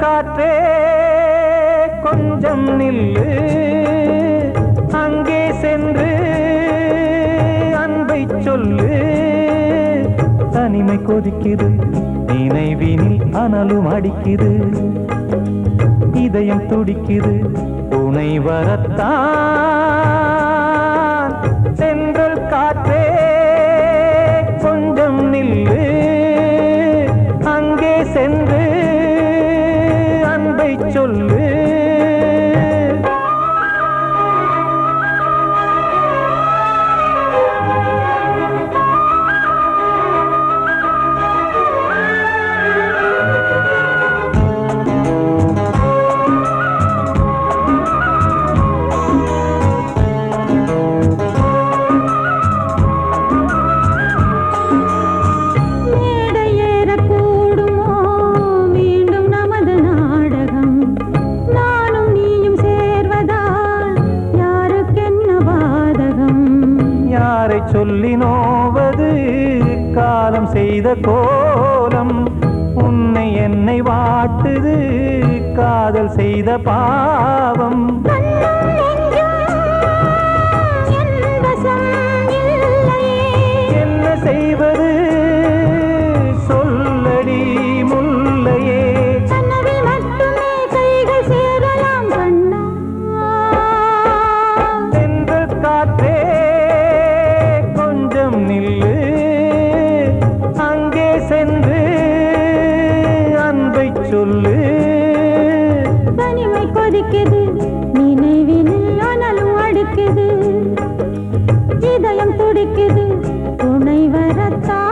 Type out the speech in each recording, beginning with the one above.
காற்றே கொஞ்சம் நில்லு, அங்கே சென்று அன்பை சொல்லு. தனிமை கொதிக்குது, நினைவினில் அனலும் அடிக்குது, இதயம் துடிக்குது துணை வரத்தான். சென்றல் காற்றே கொஞ்சம் நில்லு, அங்கே சென்று அன்பை சொல்லு. சொல்லி நோவது காலம் செய்த கோலம், உன்னை என்னை வாட்டுது காதல் செய்த பாவம். என்ன செய்வது சொல்லடி முல்லையே, சென்றல் காற்றே நில்லு, அங்கே சென்று அன்பை சொல்லு. தனிமை கொதிக்குது, நினைவினில் அனலும் அடிக்குது, இதயம் துடிக்குது துணை வரத்தான்.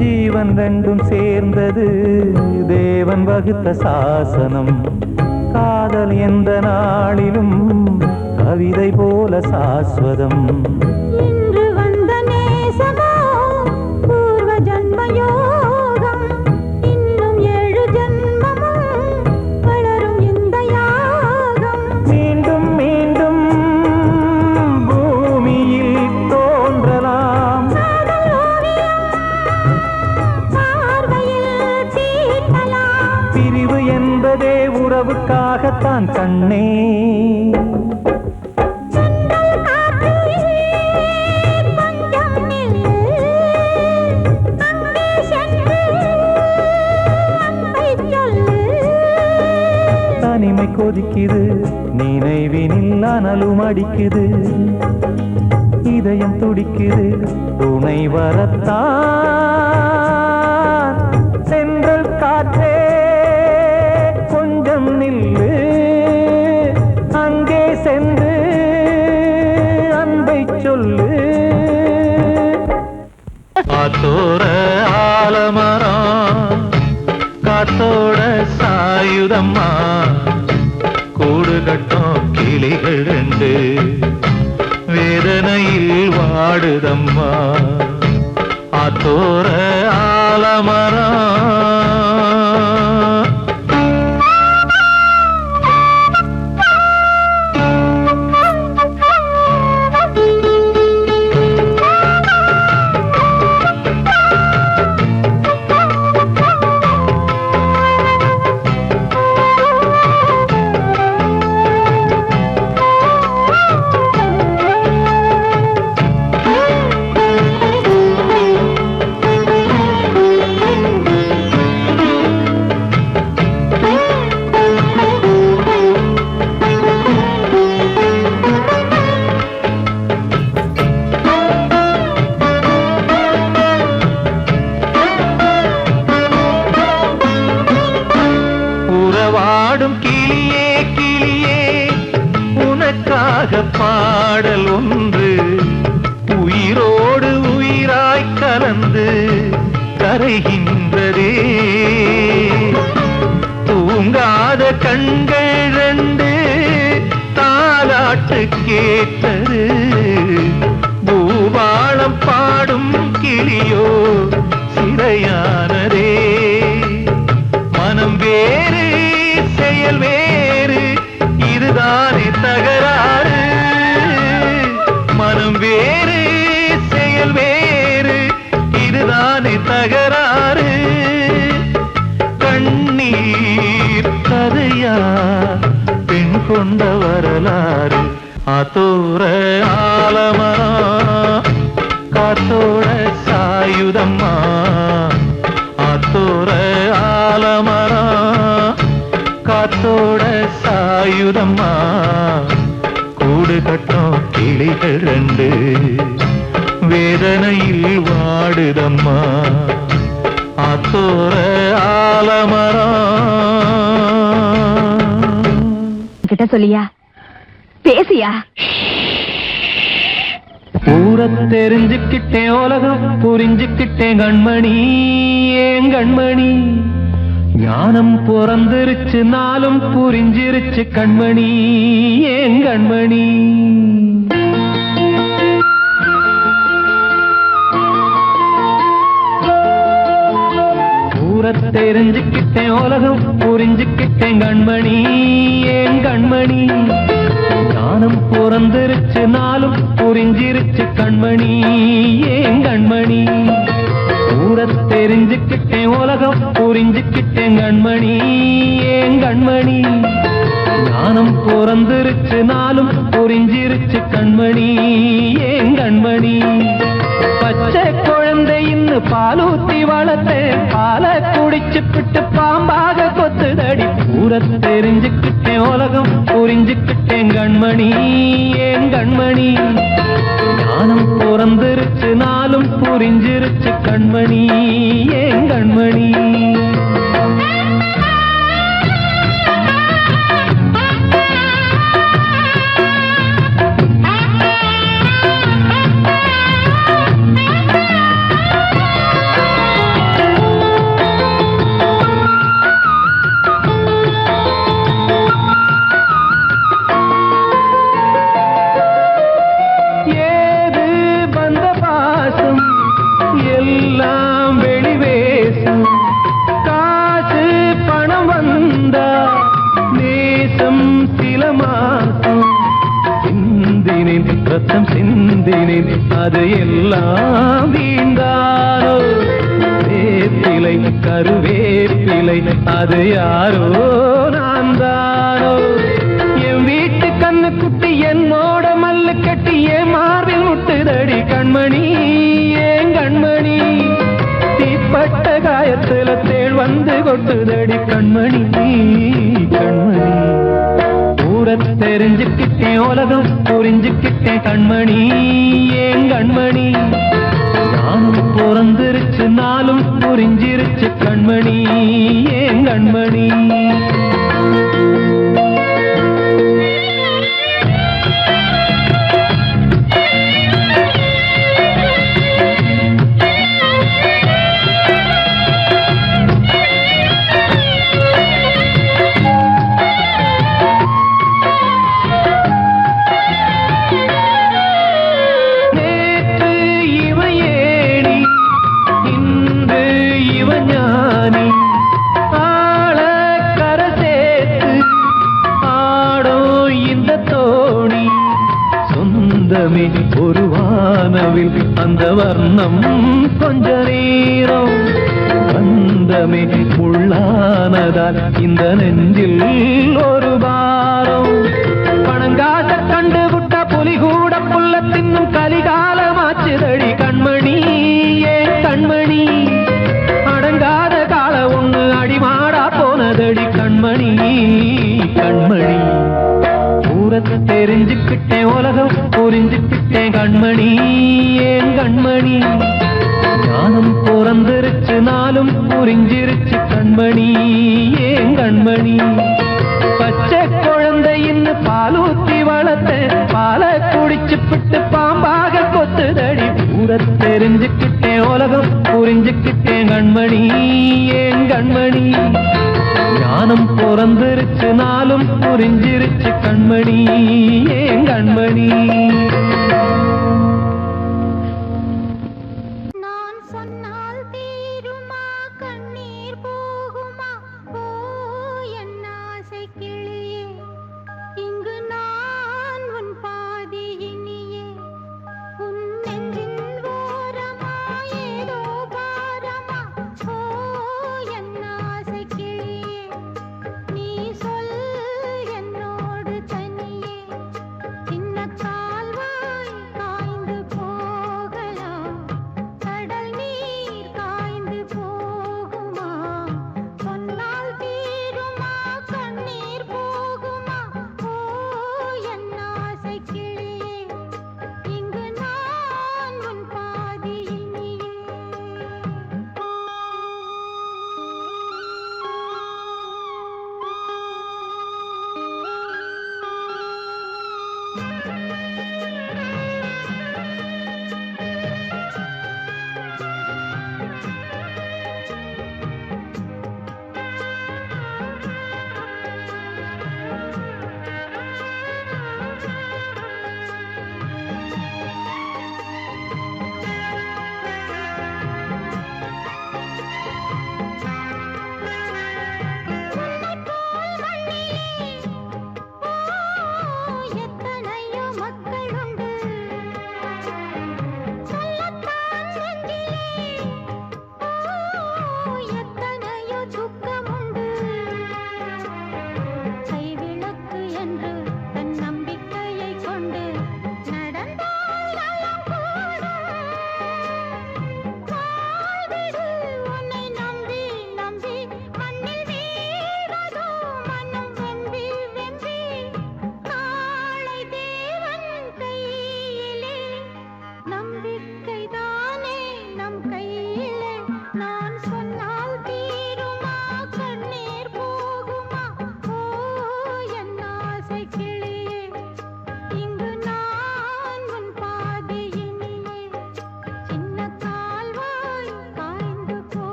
ஜீவன் ரெண்டும் சேர்ந்தது தேவன் வகுத்த சாசனம். காதல் எந்த நாளிலும் கவிதை போல சாஸ்வதம். இன்று வந்த நேசமோ பூர்வ ஜன்ம யோகம், இன்னும் 7 ஜன்மமும் வளரும் இந்த யாகம். மீண்டும் மீண்டும் பூமியில் தோன்றலாம், பிரிவு என்பதே உறவுக்காகத்தான் கண்ணே. தனிமை கொதிக்குது, நினைவினில் அனலும் அடிக்குது, இதயம் துடிக்குது துணை வரத்தான். சென்றல் காற்றே கொஞ்சம் நில்லு, அங்கே சென்று அன்பை சொல்லு. காத்தோர ஆலமரம் காத்தோட சாயுதம்மா, கூடு கட்டும் கிளிகள் 2 வேதனையில் வாடுதம்மா. ஆத்தோர ஆலமரம் பாடல் ஒன்று உயிரோடு உயிராய் கலந்து கரைகின்றதே. தூங்காத கண்கள் ரெண்டு தாலாட்டு கேட்டது. பூபாளம் பாடும் கிளியோ சிறையானதே. மனம் வேறு செயல் வேறு இதுதானே தகராறு. மனம் வேறு செயல் வேறு இதுதானே தகராறு. கண்ணீர் கதையா பெண் கொண்ட வரலாறு. ஆத்தோர ஆலமரம் காத்தோட சாயுதம்மா. ஆத்தோர ஆலமரம் காத்தோட சாயுதம்மா. கூடு கட்டும் கிளிகள் ரெண்டு வேதனையில் வாடுதம்மா. ஆத்தோர ஆலமரம். கிட்ட சொல்லியா பேசியா? ஊரை தெரிஞ்சுக்கிட்டேன் உலகம் புரிஞ்சுக்கிட்டேன் கண்மணி ஏன் கண்மணி. ஞானம் பிறந்திருச்சு நாளும் புரிஞ்சிருச்சு கண்மணி ஏன் கண்மணி. ஊரை தெரிஞ்சுக்கிட்டேன் உலகம் புரிஞ்சுக்கிட்டேன் கண்மணி ஏன் கண்மணி. ஞானம் பிறந்திருச்சு நாளும் புரிஞ்சிருச்சு கண்மணி ஏன் கண்மணி. ஊரை தெரிஞ்சுக்கிட்டேன் உலகம் புரிஞ்சுக்கிட்டேன் கண்மணி ஏன் கண்மணி. ஞானம் பிறந்திருச்சு நாளும் புரிஞ்சிருச்சு கண்மணி ஏன் கண்மணி. பச்சை குழந்தை இன்னும் பாலூத்தி வளர்த்தேன் பாலை குடிச்சு பிட்டு பாம்பாக கொத்துதடி. ஊரை தெரிஞ்சுக்கிட்டேன் உலகம் புரிஞ்சுக்கிட்டேன் கண்மணி ஏன் கண்மணி. ஞானம் பிறந்திருச்சு நாளும் புரிஞ்சிருச்சு கண்மணி ஏன் கண்மணி. எல்லாம் வெளிவேசம் காசு பணம் வந்தா நேசம் சில மாசம். சிந்தினேன் ரத்தம் சிந்தினேன் அது எல்லாம் வீண்டாரோ. வேப்பிலை கருவேப்பிலை அது யாரோ நான் தானோ. என் வீட்டு கண்ணு குட்டி என்னோட மல்லு கட்டி என் மார்பில் முட்டுதடி கண்மணி ஏன் கண்மணி. தீப்பட்ட காயத்துல தேள் வந்து கொட்டுதடி கண்மணி கண்மணி. ஊரை தெரிஞ்சுக்கிட்டேன் உலகம் புரிஞ்சுக்கிட்டேன் கண்மணி ஏன் கண்மணி. ஞானம் பிறந்திருச்சு நாளும் புரிஞ்சிருச்சு கண்மணி ஏன் கண்மணி. ஒரு வானவில் அந்த வர்ணம் கொஞ்ச நேரம் பந்தமே உள்ளானதால் இந்த நெஞ்சில் ஒரு பாரம். பணங்காட்ட கண்டு விட்ட புலி கூட புல்ல தின்னும் கலிகாலமாச்சுதடி கண்மணி ஏன் கண்மணி. அடங்காத கால ஒண்ணு அடிமாடா போனதடி கண்மணி கண்மணி. ஊரை தெரிஞ்சுக்கிட்டேன் உலகம் புரிஞ்சுக்கிட்டேன் கண்மணி ஏன் கண்மணி. ஞானம் பிறந்திருச்சு நாளும் புரிஞ்சிருச்சு கண்மணி ஏன் கண்மணி. பச்சை குழந்தை இன்னும் பாலூத்தி வளர்த்தேன் பாலை தெரிஞ்சுக்கிட்டேன் உலகம் புரிஞ்சுக்கிட்டேன் கண்மணி ஏன் கண்மணி ஞானம் பிறந்திருச்சு நாளும் புரிஞ்சிருச்சு கண்மணி ஏன் கண்மணி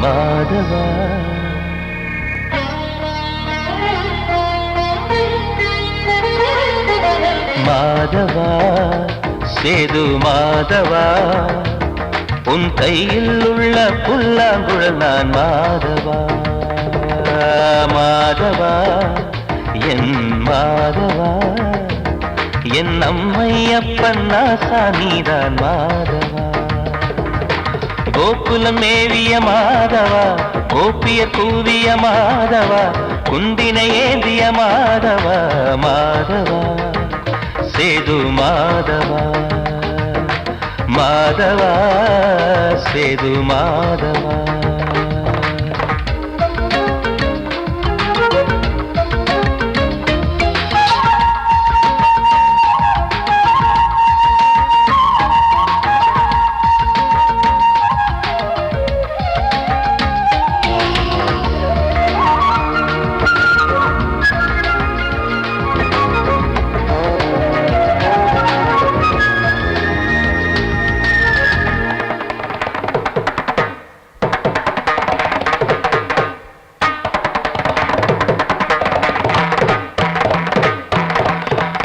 மாதவா மாதவா சேது மாதவா உன் கையில் உள்ள புல்லாங்குழல் நான் மாதவா மாதவா என் மாதவா என் அம்மையப்பன் நாசானிதான் மாதவா கோகுலம் மேவிய மாதவா கோப்பிய கூவிய மாதவா குந்தினை ஏந்திய மாதவா மாதவா சேது மாதவா மாதவா சேது மாதவா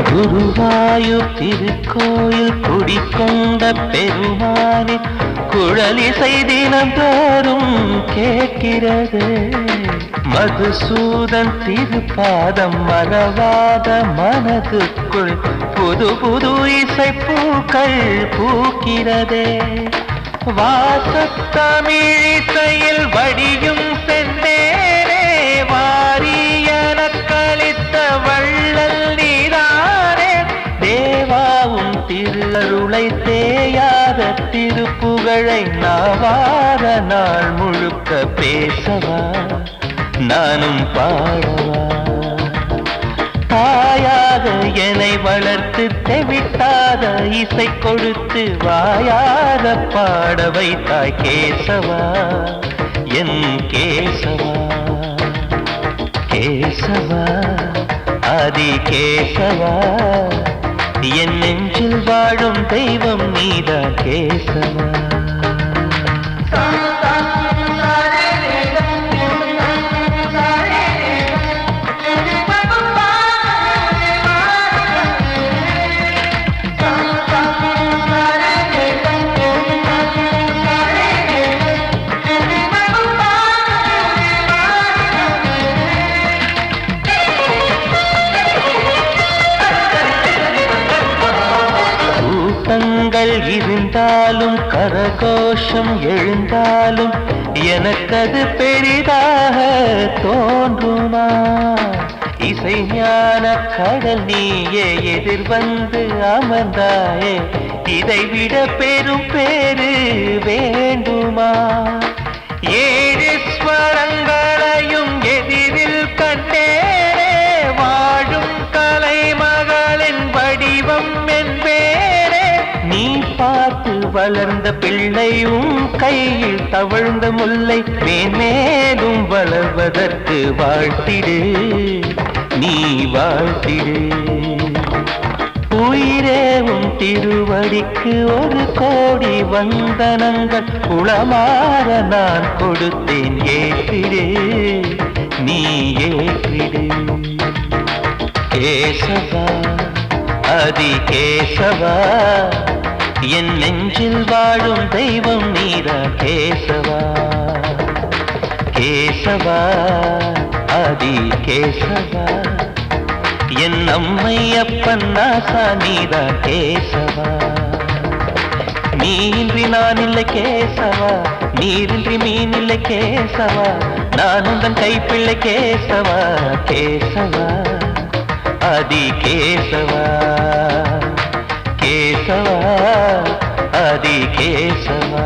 குருவாயூர் திருக்கோயில் குடிக்கொண்ட பெருமானே குழலிசை தினந்தோறும் கேட்கிறது மதுசூதன் திருப்பாதம் மறவாத மனதுக்குள் புது புது இசைப்பூக்கள் பூக்கிறதே வாசத்தமிழிசையில் வடியும் செந்தேனே வாரியன கழித்த வள்ளல் நீதானே தேவாவும் திருஅருளை தேயாத திருப்புகழை நாவார நாள் முழுக்க பேசவா நானும் பாடவா தாயாக என்னை வளர்த்து தெவிட்டாத இசை கொடுத்து வாயார பாட வைத்தாய் கேசவா என் கேசவா கேசவா ஆதி கேசவா என் நெஞ்சில் வாழும் தெய்வம் நீதான் கேசவா இருந்தாலும் கரகோஷம் எழுந்தாலும் எனக்கது பெரிதாக தோன்றுமா இசை ஞான கடல் நீயே எதிர்வந்து அமர்ந்தாயே இதைவிட பெரும் பேரு வேண்டுமா ஏழு ஸ்வரங்களையும் எதிரில் கண்டேனே வாழும் கலைமகளின் வடிவம் என்பேனே நீ பார்த்து வளர்ந்த பிள்ளையும் கையில் தவழ்ந்த முல்லை மேன்மேலும் வளர்வதற்கு வாழ்த்திடு நீ வாழ்த்திடு உயிரேவும் திருவடிக்கு ஒரு கோடி வந்தனங்கள் உளமாற நான் கொடுத்தேன் ஏற்றிடு நீ ஏற்றிடு கேசவா ஆதி கேசவா என் நெஞ்சில் வாழும் தெய்வம் நீதான் கேசவா கேசவா ஆதி கேசவா என் அம்மையப்பன் நாசா நீதான் கேசவா நீயின்றி நான் இல்லை கேசவா நீரின்றி மீன் இல்லை கேசவா நான் உந்தன் கைப்பிள்ளை கேசவா கேசவா ஆதி கேசவா கேசவா ஆதி கேசவா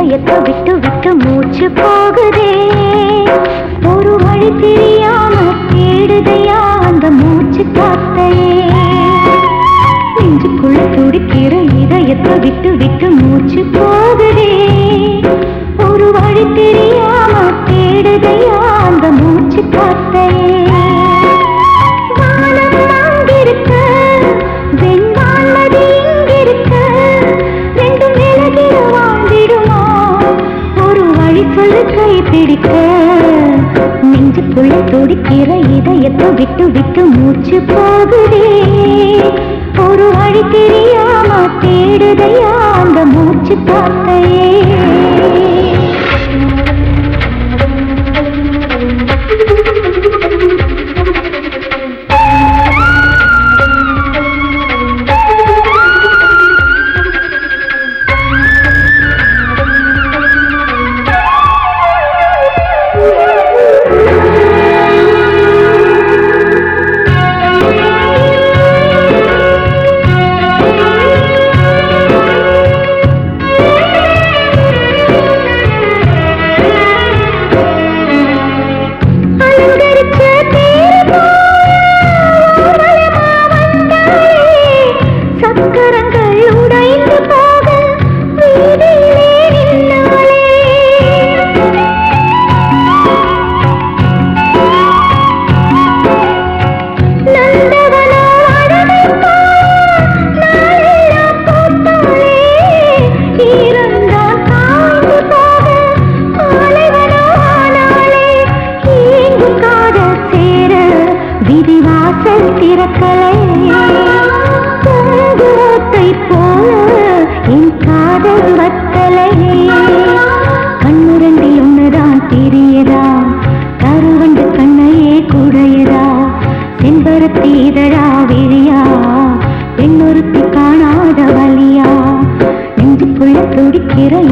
இதயத்தை விட்டு விட்டு மூச்சு போகுதே ஒரு வழி தெரியாம தேடுதையா அந்த மூச்சு காத்தையே நெஞ்சுக்குள்ள துடிக்கிற இதயத்தை விட்டு விட்டு மூச்சு போகுதே ஒரு வழி தெரியாம தேடுதையா அந்த மூச்சு காத்தையே வானம் அங்கிருக்க வெண்வானது இங்கிருக்க ரெண்டும் விலகிட வாழ்ந்திடுமா ஒரு வழி சொல்லு கை பிடிக்க நெஞ்சுக்குள்ள துடிக்கிற இதயத்தை விட்டு விட்டு மூச்சு போகுதே ஒரு வழி தெரியாம தேடுதையா அந்த மூச்சு காத்தையே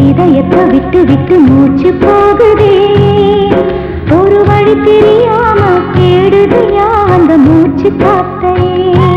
இதயத்தை விட்டு விட்டு மூச்சு போகுதே ஒரு வழி தெரியாம தேடுதையா அந்த மூச்சு காத்தையே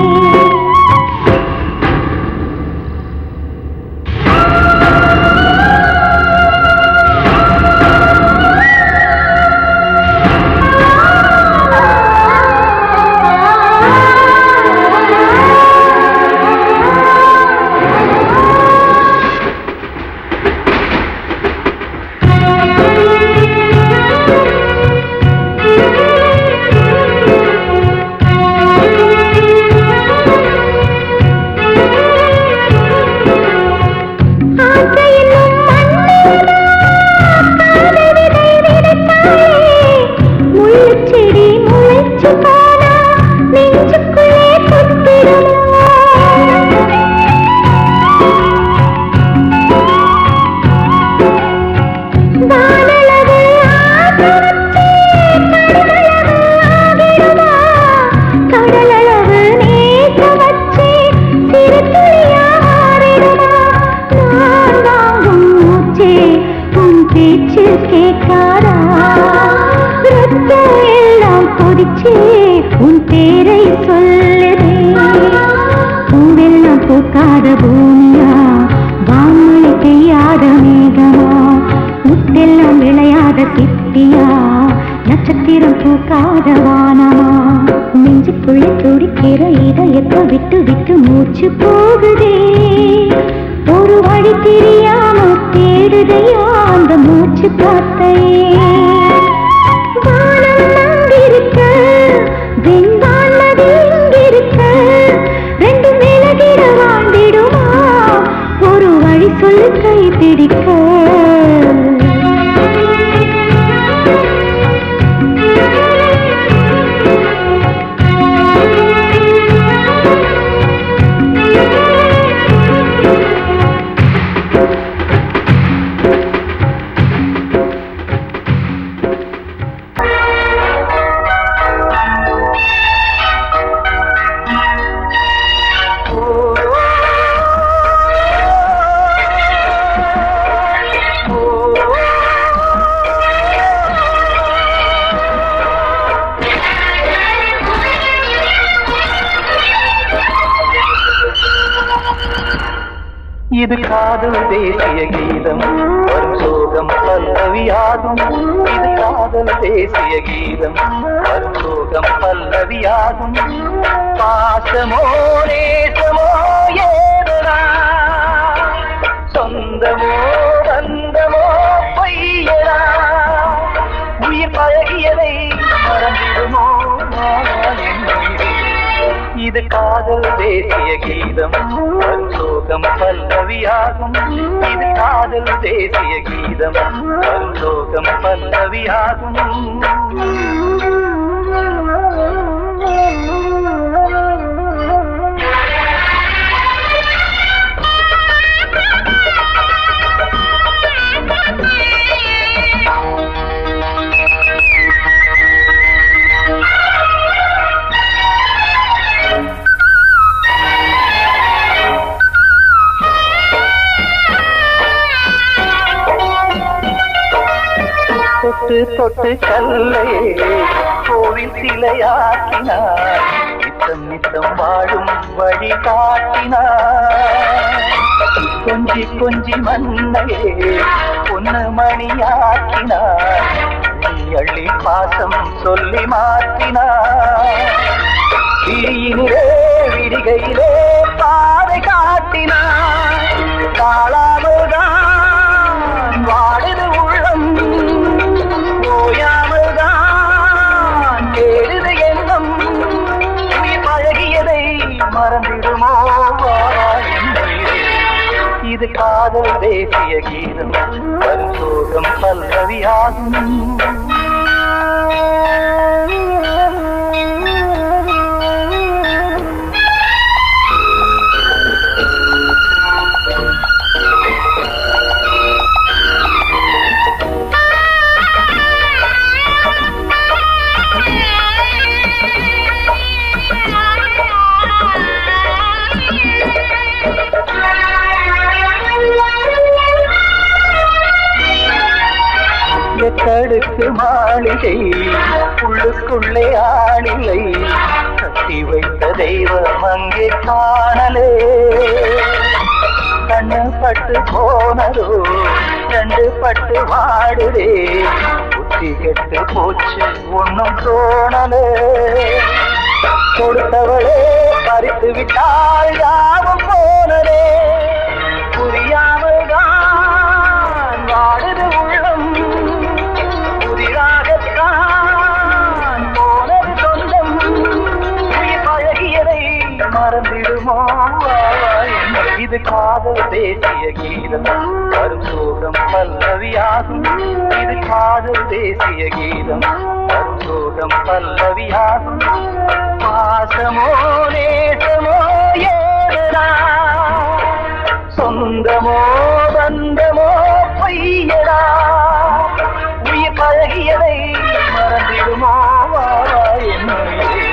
உன் பேரை சொல்லுதே பூவெல்லாம் பூக்காத பூமியா வான்மழை பெய்யாத மேகமா முத்தெல்லாம் விளையாத சிப்பியா நட்சத்திரம் பூக்காத வானமா நெஞ்சுக்குள்ள துடிக்கிற இதயத்தை விட்டு விட்டு மூச்சு போகுதே ஒரு வழி தெரியாம தேடுதையா அந்த மூச்சு காத்தையே வெண்வானது இங்கிருக்க ரெண்டும் விலகிட வாழ்ந்திடுமா ஒரு வழி சொல்லு கை பிடிக்க இது காதல் தேசிய கீதம் வரும் சோகம் பல்லவியாகும் இது காதல் தேசிய கீதம் சோகம் பல்லவியாகும் பாசமோ நேசமோ ஏதனா சொந்தமோ பந்தமோ பொய்யடா உயிர் பழகியதை மறந்திடுமோ இது காதல் தேசிய கீதம் சோகம் பல்லவியாகும் இது காதல் தேசிய கீதம் சோகம் பல்லவியாகும் தொட்டு தொட்டு கல்லையே கோவில் சிலையாக்கினார் நித்தம் நித்தம் வாழும் வழி காட்டினார் கொஞ்சி கொஞ்சி மண்ணையே பொன்னு மணியாக்கினார் அள்ளி பாசம் சொல்லி மாற்றினார் விழியினிலே விடிகையிலே பாதை காட்டினார் காளாமல்தான் வாடுது உள்ளம் ஓயாமல்தான் கேடுது எண்ணம் உயிர் பழகியதை மறந்திடுமோ இது காதல் தேசிய கீதம் சோகம் பல்லவியாகும் கடுக்கு மாளிகை உள்ளுக்குள்ளே ஆளிலை கட்டி வைத்த தெய்வம் அங்கே காணலே கண்ணு பட்டு போனதோ ரெண்டு பட்டு வாடுதே புத்தி கெட்டு போச்சு ஒன்னும் தோணலே கொடுத்தவளே பறித்து விட்டால் யாவும் போனதே புரியாமல் தான் வாடுது உள்ளம் போனது சொந்தம் உயிர் பழகியதை மறந்திடுமோ இது காதல் தேசிய கீதம் சோகம் பல்லவியாகும் இது காதல் தேசிய கீதம் சோகம் பல்லவியாகும் பாசமோ நேசமோ ஏதனா சொந்தமோ பந்தமோ பொய்யடா உயிர் பழகியதை மறந்திடுமோ என்னுயிரே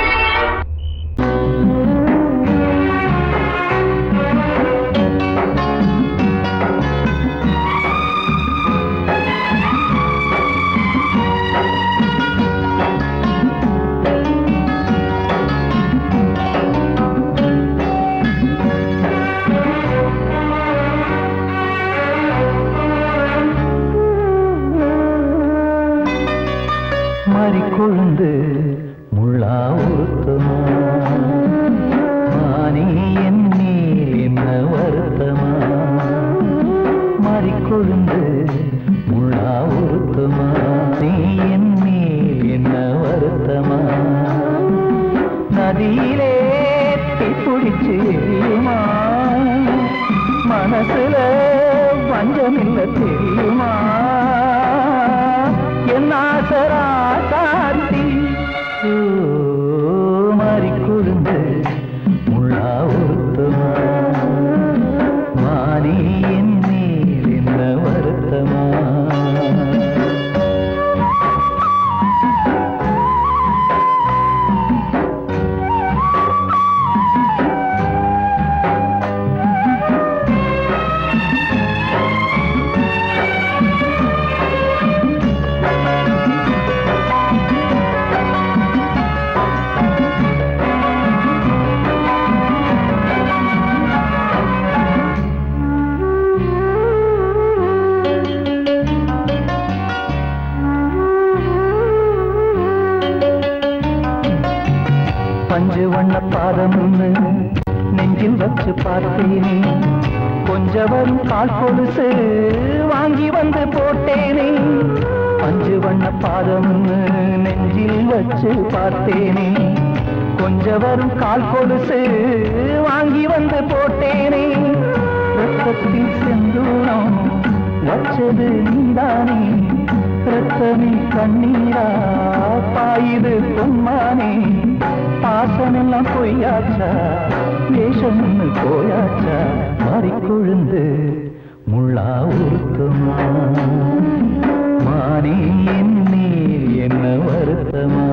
கொழுந்து முள்ளா உருத்தமா மானி என் மேல் என்ன வருத்தமா மாறிக்கொழுந்து முள்ளா உருத்தமா நீ என் மேல் என்ன வருத்தமா நதியிலே பிடிச்சு எரியுமா மனசுல வஞ்சமில்ல தெரியுமா என்ன ஆசராசாத்தி மாறிக்கொழுந்து முள்ளா உருத்தமா மானி என் மேல் என்ன வருத்தமா பஞ்சு வண்ண பாதம் நெஞ்சில் வச்சு பார்த்தேனே, கொஞ்சம் வரும் கால் கொலுசு வாங்கி வந்து போட்டேனே. பஞ்சு வண்ண பாதம் நெஞ்சில் வச்சு பார்த்தேனே, கொஞ்சம் வரும் கால் கொலுசு வாங்கி வந்து போட்டேனே. ரத்தத்தில் செந்தூரம் வச்சது நீதானே, ரத்தமே கண்ணீரா பாயுது பொன்மானே. பாசமெல்லாம் பொய்யாச்சா, வேஷம்னு போயாச்சா, மாறிக்கொழுந்து முள்ளா உருத்தமா. மானே என்னே என்ன வருத்தமா.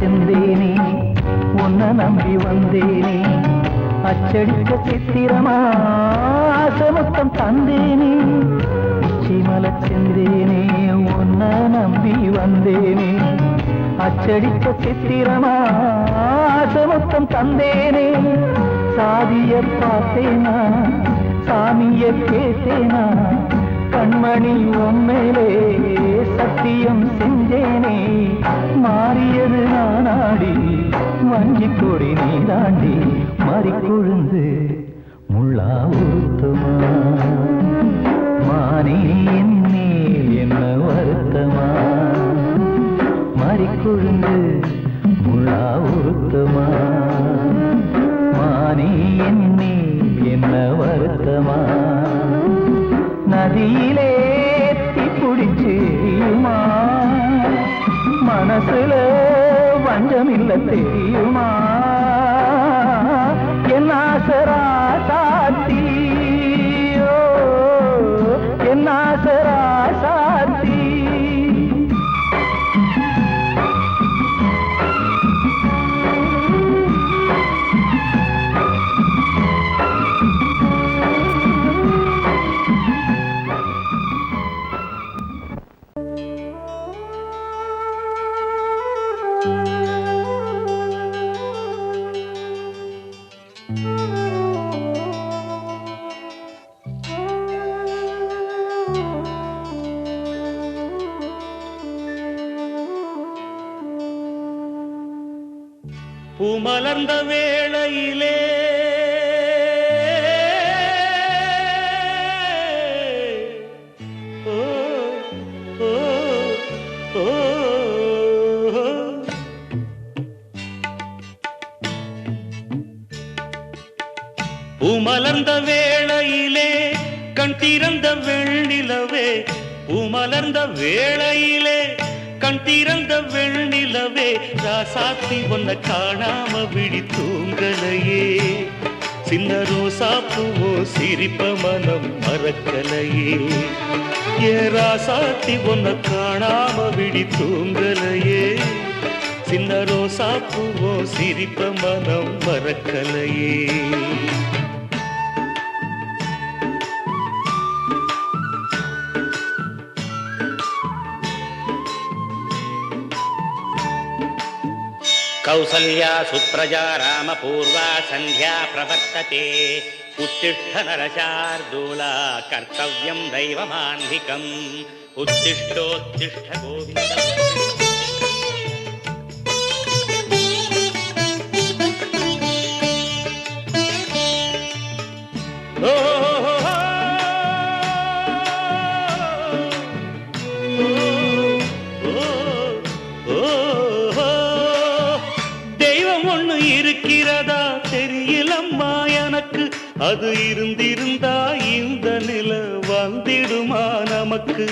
செந்தேனே உன்னை நம்பி வந்தேனே, அச்சடிக்க சித்திரமா ஆசமுத்தம் தந்தேனே. உச்சிமல செந்தேனே உன்னை நம்பி வந்தேனே, அச்சடிக்க சித்திரமா ஆசமுத்தம் தந்தேனே. சாதிய பார்த்தேனா சாமிய கேட்டேனா, கண்மணி உம்மேலே சத்தியம் செஞ்சேனே. மாறியது நானாடி வஞ்சி கொடி நீ தாண்டி, மாறிக்கொழுந்து முள்ளா உருத்தமா. மானே என்னே என்ன வருத்தமா, மாறிக்கொழுந்து முள்ளா உருத்தமா. மானே என்னே என்ன வருத்தமா. நதியிலே தீப்பிடிச்சுமா, மனசுல வஞ்சமில்ல தெரியுமா. என் ஆசரா சாத்தி, என் ஆசரா சாத்தி. பூமலர்ந்த வேளையிலே பூமலர்ந்த வேளையிலே கண் திறந்த வெண்ணிலவே, பூமலர்ந்த வேளையிலே கண் திறந்த வெண்ணிலவே, ராசாத்தி ஒன்ன காணாம விழி தூங்கலையே. சின்ன ரோசா பூவோ சிரிப்ப மனம் மறக்கலையே. ஏ ராசாத்தி ஒன்ன காணாம விழி தூங்கலையே. சின்ன ரோசா பூவோ சிரிப்ப மனம் மறக்கலையே. कौसल्या सुप्रजा रामपूर्वा संध्या प्रवर्तते, उत्तिष्ठ नरशार्दूला कर्तव्यं दैवमान्धिकम्, उत्तिष्ठोत्तिष्ठ गोविन्द. இருக்கிறதா தெரியலம்மா எனக்கு, அது இருந்திருந்தா இந்த நில வந்திடுமா நமக்கு.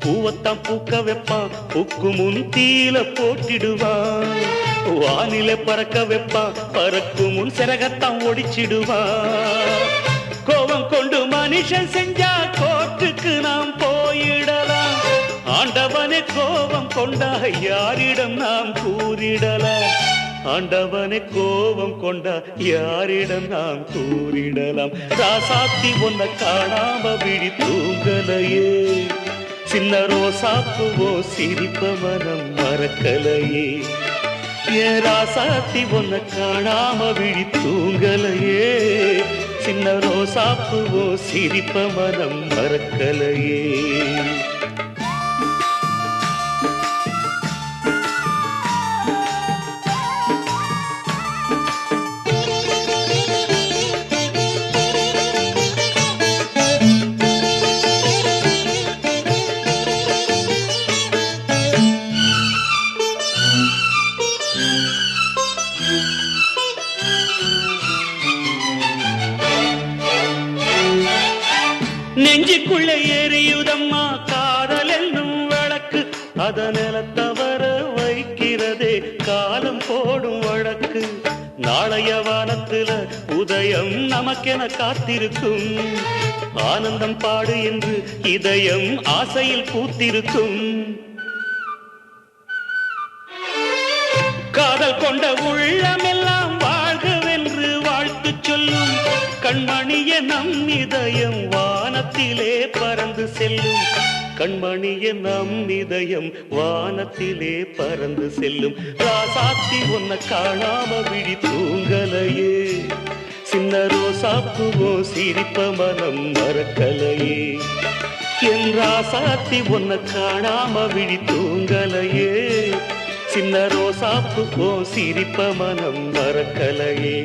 பூவத்தான் பூக்க வைப்பான், பூக்கு முன் தீல போட்டிடுவான். வானில பறக்க வைப்பான், பறக்கும் முன் சிறகத்தான் ஒடிச்சிடுவான். கோபம் கொண்டு மனுஷன் செஞ்சா கோர்ட்டுக்கு நாம் போயிடலாம். ஆண்டவனே கோபம் கொண்டா யாரிடம் நாம் கூறிடலாம் ஆண்டவனே கோபம் கொண்டா யாரிடம் நாம் கூறிடலாம் ராசாத்தி ஒன்ன காணாம விழி தூங்கலையே சின்ன ரோசாப்புவோ சிரிப்ப மனம் மறக்கலையே ஏன் ராசாத்தி ஒன்ன காணாம விழி தூங்கலையே சின்ன ரோசாப்புவோ சிரிப்ப மனம் மறக்கலையே நெஞ்சுக்குள்ளே எரியுதம்மா காதல் என்னும் வழக்கு அதனில தவற வைக்கிறதே காலம் போடும் வழக்கு நாளைய வானத்துல உதயம் நமக்கென காத்திருக்கும் ஆனந்தம் பாடு என்று இதயம் ஆசையில் பூத்திருக்கும் காதல் கொண்ட உள்ளமெல்லாம் வாழ்கவென்று வாழ்த்து சொல்லும் கண்மணிய நம் இதயம் வானத்திலே பறந்து செல்லும் கண்மணிய நம் இதயம் வானத்திலே பறந்து செல்லும் ராசாத்தி ஒன்ன காணாம விழி தூங்கலையே சின்ன ரோசாப்புவோ சிரிப்ப மனம் மறக்கலையே என் ராசாத்தி ஒன்ன காணாம விழி தூங்கலையே சின்ன ரோசாப்புவோ சிரிப்ப மனம் மறக்கலையே